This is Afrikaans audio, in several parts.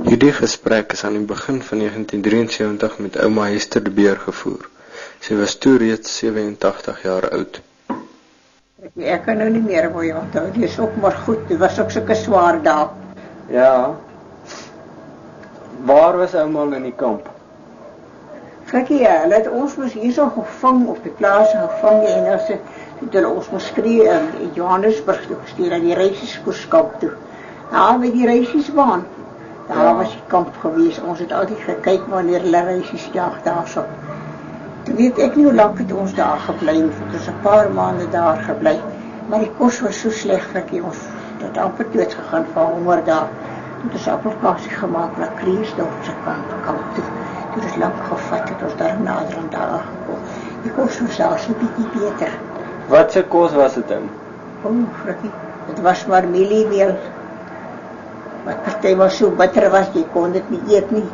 Hierdie gesprek is aan die begin van 1973 met ouma Hester de Beer gevoer. Sy was toe reeds 87 jaar oud. Ek kan nou nie meer mooi onthou, dit is ook maar goed, dit was ook sulke swaar dae. Ja. Waar was ouma in die kamp? Frikkie, hulle het ons moes hier so gevang op die plaas gevang en het hulle ons moes skree in Johannesburg toe gestuur aan die reisieskoerskamp toe. Daar by die reisiesbaan. Daar was die kamp gewees. Ons het altyd gekyk wanneer hulle reisies jaag daarso. Toen weet ek nie hoe lang het ons daar gebly, het ons 'n paar maande daar gebly. Maar die kos was so sleg Frikkie, ons het amper dood gegaan van honger daar. Toen het ons appelkasie gemaak na Kreersdorp se kamp toe. Toen het lang gevat het ons daar nader aan daar gekom. Die kos was daar so bietjie beter. Wat se kos was dit dan? Frikkie, het was maar mieliemeel. Wat party was so bitter was, jy kon dit nie eet nie.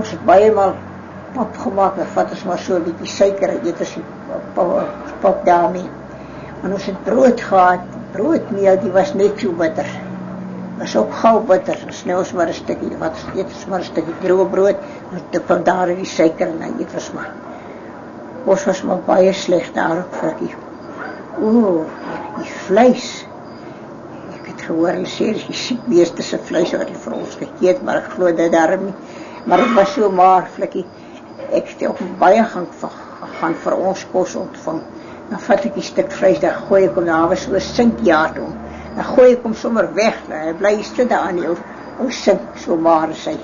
Ons het baie maal pap gemaak, en vat ons maar so 'n bietjie suiker, eet ons die pap daarmee. En ons het brood gehad, broodmeel, die was net so bitter. Was ook gauw bitter, snel ons maar 'n stukkie, wat eet ons maar 'n stukkie droë brood, ons dip van daar in die suiker, en dan eet ons maar. Ons was maar baie sleg daar op Frikkie. Die vleis. Gehoor, hulle sê, die siekbeeste se vleis wat hulle vir ons gekeet, maar ek glo dit daarom nie. Maar het was so maar, Frikkie, ek het ook baie gaan vir ons kos ontvang. Dan vat ek die stuk vleis, dan gooi ek hom, daar was so 'n sinkjaard om. Dan gooi ek hom sommer weg, hy bly sit daar aan die ou sink, so maar is hy.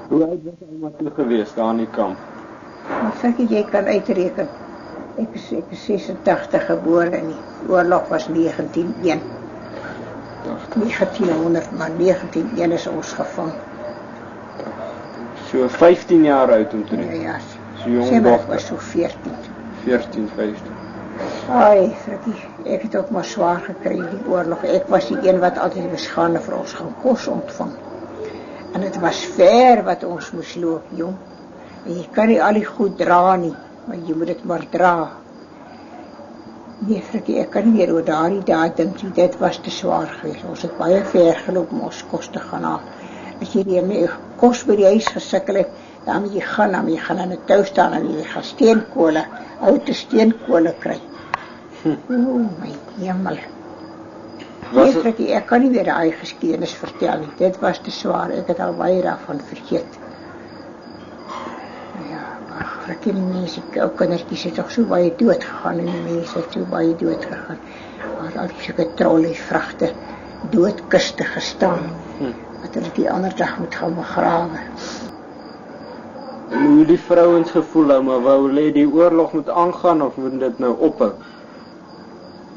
Hoe oud was ouma toe gewees daar in die kamp? Frikkie, jy kan uitreken. Ek is 86 gebore en die oorlog was 1901. 1900, maar 1901 is ons gevang. So 15 jaar oud omtrent. Ja, so jong dogter. Ek was so 14. 14, 15. Ai, Frikkie, ek het ook maar swaar gekry die oorlog. Ek was die een wat altyd beschaamde vir ons gaan kos ontvang. En het was ver wat ons moes loop, jong. En jy kan nie al die goed dra nie. Maar jy moet dit maar dra. Nee, Frikkie, ek kan nie meer oor daardie dae dink, dit was te swaar geweest. Ons het baie ver geloop om ons kos te gaan haal. As jy die kos by die huis gesukkel het, dan moet jy gaan aan 'n tou staan en jy gaan steenkole, oute steenkole kry. My hemel. Nee, Frikkie, ek kan nie weer daai geskiedenis vertel nie. Dit was te swaar, ek het al baie daarvan vergeet. Frikkie, die mense, ou kindertjies het toch so baie dood gegaan en die mense het so baie dood gegaan. Maar al die soke trolleyvragte, doodkiste gestaan, wat hulle die ander dag moet gaan begrawe. Hoe die vrouens gevoel hou, maar wou hulle die oorlog moet aangaan of moet dit nou ophou?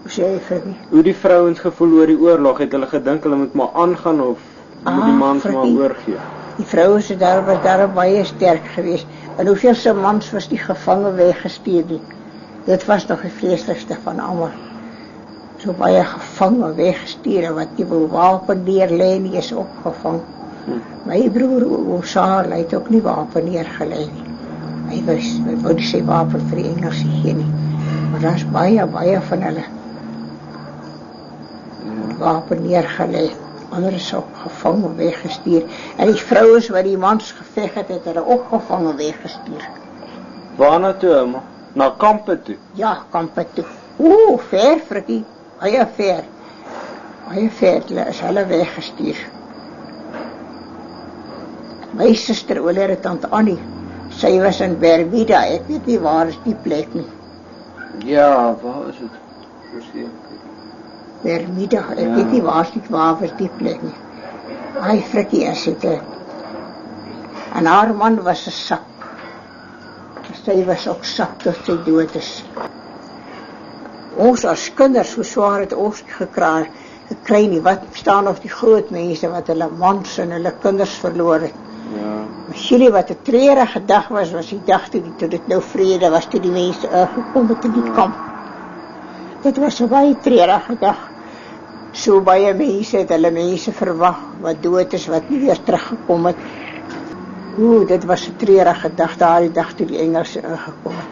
Hoe sê jy, Frikkie? Hoe die vrouens gevoel oor die oorlog, het hulle gedink hulle moet maar aangaan of moet die mans maar oorgee? Die vrouens het daar baie sterk geweest. En hoeveelse mans was die gevangen weggestuur nie. Dit was nog die vreeslikste van allemaal. So baie gevangen weggestuur, wat die wapen neerlei nie, is ook gevang. My broer, Osaal, hy het ook nie wapen neergelei nie. Hy wou nie sy wapen vir die Engelse gee nie. Maar daar is baie van hulle wapen neergelei. Ander is ook gevangen weggestuur. En die vrouens wat die mans geveg het hulle ook gevangen weggestuur. Waarna toe, ouma? Na kampe toe? Ja, kampe toe. Ver, Frikkie. Baie ver. Is hulle weggestuur. My suster, oor tante Annie, sy was in Bermuda. Ek weet nie waar is die plek nie. Ja, waar is het? Bermuda, ek weet nie waar is die plek nie. Ai, Frikkie, en haar man was 'n sap. Sy was ook sap tot sy dood is. Ons as kinders, hoe swaar het ons gekry nie, wat staan of die groot mense wat hulle mans en hulle kinders verloor het. Maar jullie wat 'n treurige dag was die dag toe dit nou vrede was, toe die mense gekom het in die kamp. Dit was 'n baie treurige dag. So baie mense het hulle mense verwag, wat dood is, wat nie weer teruggekom het. Dit was 'n treurige dag, daardie dag toe die Engelse ingekom het.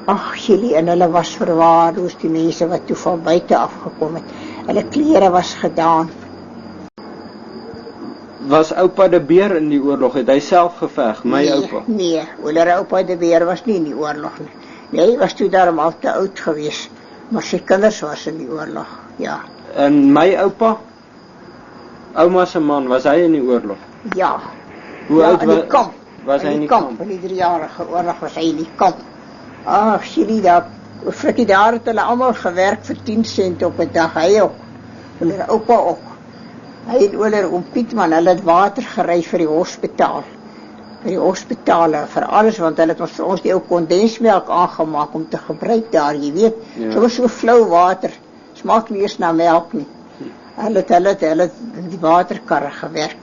Ag, jullie, en hulle was verwaarloos, die mense wat toe van buite afgekom het. Hulle klere was gedaan. Was oupa de Beer in die oorlog? Het hy self geveg, my oupa? Nee, hulle oupa de Beer was nie in die oorlog nie. Nee, hy was toe daarom al te oud gewees, maar sy kinders was in die oorlog, ja. En my oupa? Ouma se man, was hy in die oorlog? Ja. Hoe ja, oud in die kamp. Was hy in die kamp? In die 3-jarige oorlog was hy in die kamp. Ag, Shirley, Frikkie, daar het hulle almal gewerk vir 10 cent op 'n dag, hy ook. Hulle oupa ook. Hy het oor om Pietman, hulle het water gery vir die hospitaal. Vir die hospitale, vir alles, want hulle het vir ons die ou kondensmelk aangemaak om te gebruik daar, jy weet. Ja. So was so flou water, smaak nie eens na melk nie. Hulle het die waterkarre gewerk.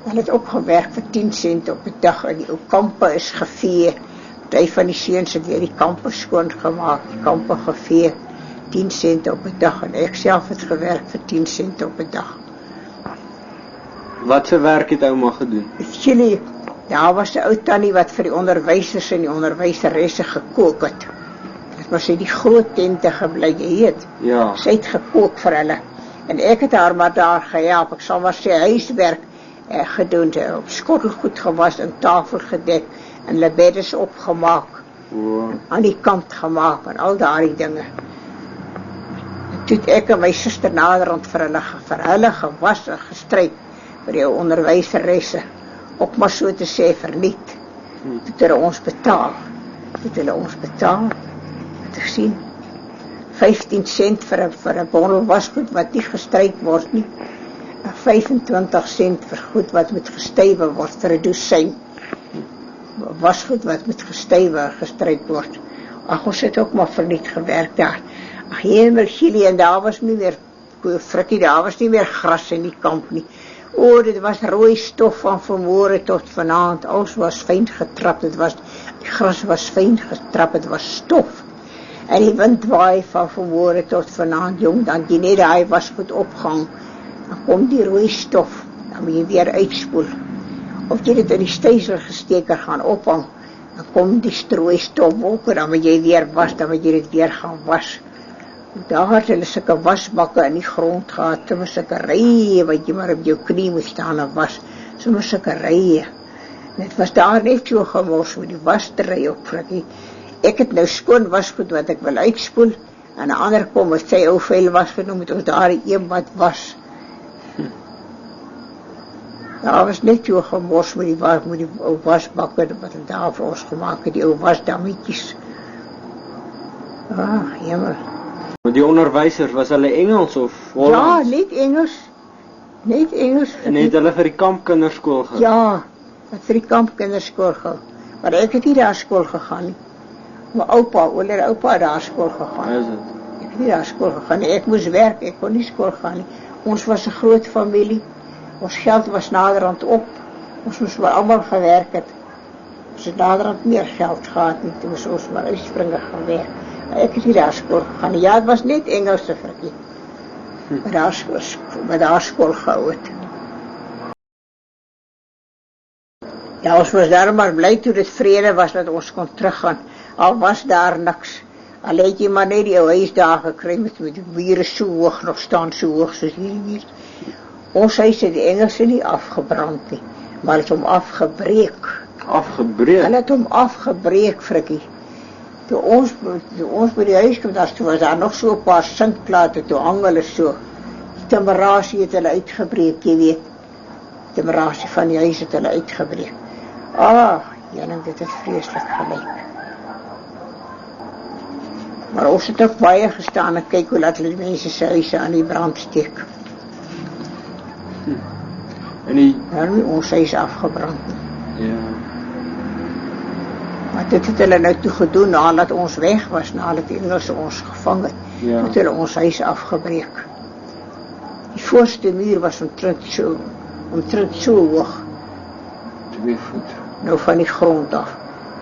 Hulle het ook gewerk vir 10 cent op 'n dag, en die ou kampe is gevee. Party van die seuns het weer die kampe skoongemaak, die kampe gevee, 10 cent op 'n dag, en ek self het gewerk vir 10 cent op 'n dag. Wat se werk het ouma gedoen? Chili, daar was 'n ou tannie wat vir die onderwysers en die onderwyseresse gekook het. Dit was die groot tente gebly, jy weet. Ja. Sy het gekook vir hulle. En ek het haar maar daar gehelp. Ek sal maar sê huiswerk gedoen, op skottelgoed gewas en tafel gedek en hulle beddes opgemaak. Wow. Aan die kant gemaak en al daardie dinge. En toe het ek en my suster naderhand vir hulle gewas en gestryk vir die onderwyseresse. Ook maar so te sê verniet. Toe het hulle ons betaal. Het ek sien 15 cent vir 'n bondel wasgoed wat nie gestryk word nie. En 25 cent vir goed wat moet gestywe word vir 'n dosyn. Wasgoed wat moet gestywe gestryk word. Ag, ons het ook maar verniet gewerk daar. Ag, hemel, Chili, en daar was nie meer, Frikkie, daar was nie meer gras in die kamp nie. O, dit was rooi stof van vanmôre tot vanaand. Alles was fyn getrap. Die gras was fyn getrap, dit was stof. En die wind waai van vanmôre tot vanaand, jong, dan jy net daai wasgoed opgang. Dan kom die rooi stof, dan moet jy weer uitspoel. Of jy dit in die stysel gesteker gaan ophang, dan kom die rooi stofwolke, dan moet jy weer was, dan moet jy dit weer gaan was. Daar het hulle sulke wasbakke in die grond gehad, sommer sulke rye wat jy maar op jou knie moet staan en was, sommer sulke rye. Dit was daar net so gemors met die wasdry op, Frikkie. Ek het nou skoon wasgoed wat ek wil uitspoel, en 'n ander kom met sy ou vuil wasgoed, nou moet ons daar een wat was. Daar was net so gemors met die ou wasbakke wat hulle daar vir ons gemaak het, die ou wasdammetjies. Ah, jammer. Die onderwysers, was hulle Engels of Hollands? Ja, net Engels. Net Engels. En het hulle vir die kampkinderskool gegaan? Ja, wat vir die kampkinderskool gegaan. Maar ek het nie daar skool gegaan nie. My oupa het daar skool gegaan. Is dit? Ek het nie daar skool gegaan nie. Ek moes werk, ek kon nie skool gaan nie. Ons was 'n groot familie. Ons geld was naderhand op. Ons moes maar almal gewerk het. Ons het naderhand meer geld gehad nie, toe moes ons maar uitspringe gaan werk. Ek het nie daar skool gegaan nie. Ja, het was net Engelse, Frikkie. Maar daar skool gehou het. Ja, ons was daar maar bly toe dit vrede was dat ons kon teruggaan. Al was daar niks. Al het jy maar net die ou huis daar gekry met die mure so hoog, nog staan so hoog soos hierdie. Ons huis het die Engelse nie afgebrand nie, maar het hom afgebreek. Afgebreek? Hulle het hom afgebreek, Frikkie. Toe ons by die huis kom, toe was daar nog so 'n paar sinkplate, toe hang hulle so. Die timerasie het hulle uitgebreek, jy weet. Die timerasie van die huis het hulle uitgebreek. Ah, jyning, dit het vreeslik gelyk. Maar ons het ook baie gestaan en kyk hoe laat hulle die mense se huise aan die brand steek. En daarom ons huis afgebrand. Ja. Maar dit het hulle nou toe gedoen nadat ons weg was, nadat die Engelse ons gevang het. Ja. Het hulle ons huis afgebreek. Die voorste muur was omtrent so hoog. 2 voet. Nou van die grond af.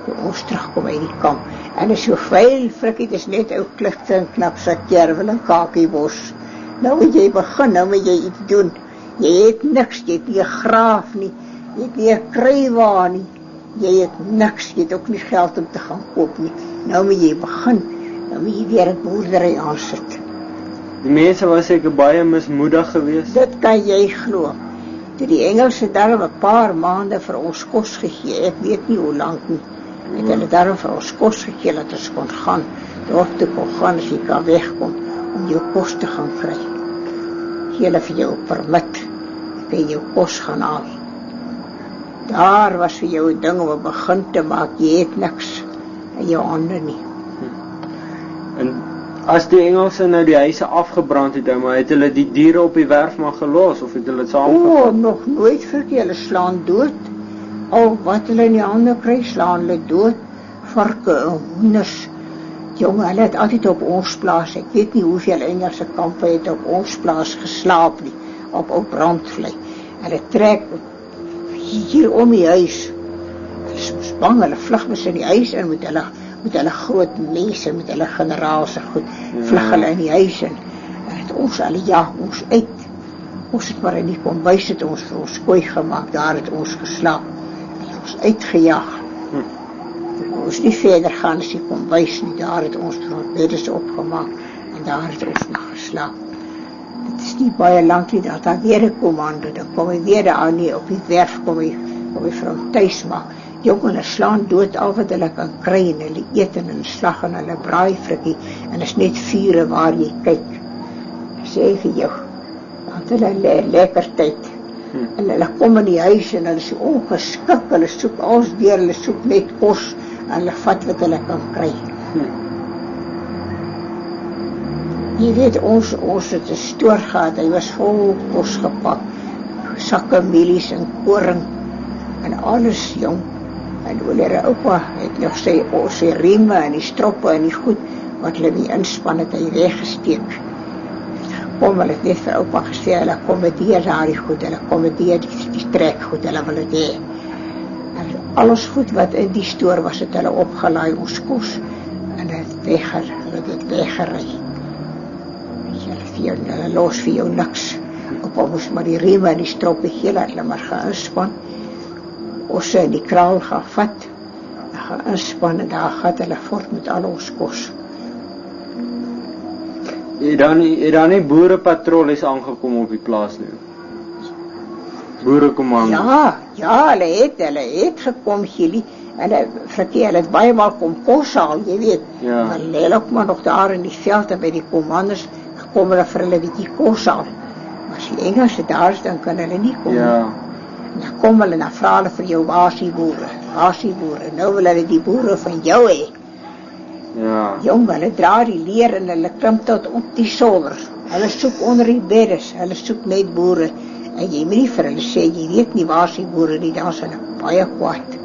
Toe ons terugkom uit die kamp. En is so vuil, Frikkie, dit is net ou klifte en knap sak kerwel en kakiebos. Nou moet jy begin, nou moet jy iets doen. Jy het niks, jy het nie 'n graaf nie, jy het nie 'n kruiwa nie, jy het niks, jy het ook nie geld om te gaan koop nie. Nou moet jy begin, nou moet jy weer 'n boerdery aansit. Die mense was seker baie mismoedig geweest. Dit kan jy glo. Toe die Engelse daarom 'n paar maande vir ons kos gegee, ek weet nie hoe lank nie, het hulle daarom vir ons kos gegee, dat ons kon gaan, dorp toe kon gaan, as jy kan wegkom, om jou kos te gaan kry. Gee hulle vir jou permit, jy kan jou kos gaan haal. Daar was vir jou 'n ding om 'n begin te maak, jy het niks in jou hande nie. En as die Engelse nou die huise afgebrand het, maar het hulle die diere op die werf maar gelos, of het hulle het saamgevat? Nog nooit verkeer, hulle slaan dood. Al wat hulle in die hande kry, slaan hulle dood. Varke en hoenders. Jonge, hulle het altyd op ons plaas, ek weet nie hoeveel Engelse kampe het op ons plaas geslaap nie, op brandvlei. Hulle trek hier om die huis. Hulle is soms bang, hulle vlug mis in die huis en met hulle groot mense, met hulle generaals en goed, vlug hulle in die huis in. En het ons alle jaag ons uit. Ons het maar in die kombuis het ons vir ons kooi gemaakt, daar het ons geslaap. Hulle het ons uitgejaag. Ons nie verder gaan as die kombuis nie, daar het ons beddes opgemaak en daar het ons nog geslaap. Dit is nie baie lang nie, dat daar weer 'n kommando, dan kom hy weer daar nie, op die werf kom hy vir hom tuis maak. Jongen, slaan dood al wat hulle kan kry en hulle eet en hulle slag en hulle braai frikkie en is net vure waar jy kyk. Sê vir jou, dat hulle lekker tyd. En hulle kom in die huis en hulle is ongeskik, hulle soek alles deur, hulle soek net kos en hulle vat wat hulle kan kry. Jy weet, ons het 'n stoor gehad, hy was vol kos gepak, sakke mielies en koring en alles, jong. En oulere oupa het nog sy rieme en die stroppe en die goed wat hulle nie inspan het, hy weggesteek. Hulle het net vir oupa gesê, hulle kommenteer daar die goed, hulle kommenteer die trek goed, hulle wil het hê. En alles goed wat in die stoor was, het hulle opgelaai, ons kos, en hulle het weggery. Hulle los vir jou niks. Oupa moes maar die rieme en die stroppe gee, laat hulle maar gaan inspan. Ons in die kraal gaan vat, gaan inspan en daar gaat hulle voort met al ons kos. Het daar nie boerepatrollies aangekom op die plaas nie? Boerekommando? Ja, hulle het gekom, Gilly, en hulle het baie maal kom kos haal, jy weet. Ja. Maar hulle ook maar nog daar in die veld en by die kommanders, kom hulle vir hulle bietjie kos haal. Maar as die Engelse daar is, dan kan hulle nie kom. Ja. En dan kom hulle, dan vra hulle vir jou wasieboere. Nou wil hulle die boere van jou hê. Ja. Jong, hulle dra die leer en hulle klim tot op die solder. Hulle soek onder die beddes, hulle soek net boere. En jy moet nie vir hulle sê, jy weet nie wasieboere nie, dan is hulle baie kwaad.